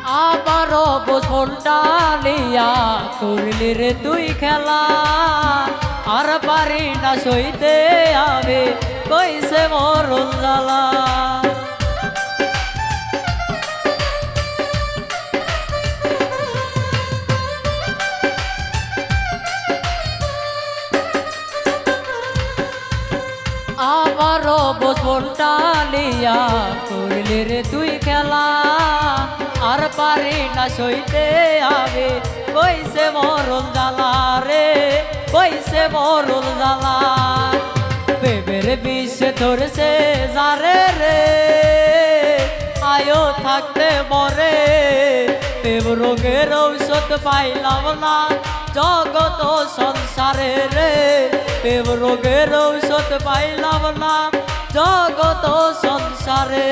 আবারও বছর ডালিয়া করলি রে তুই খেলা আর পারি না সইতে আমি কইছে মরণ জ্বালা আবারও বছর ডালিয়া করলি রে তুই খেলা আর পারি না সইতে আমি কইছে মরণ জ্বালা রে কইছে মরণ জ্বালা বেবের বিষে ধরছে যারে রে আয়ো থাকতে মরে প্রেম রোগের ঔষধ পাইলাম না জগত সংসারে রে প্রেম রোগের ঔষধ পাইলাম না জগত সংসারে।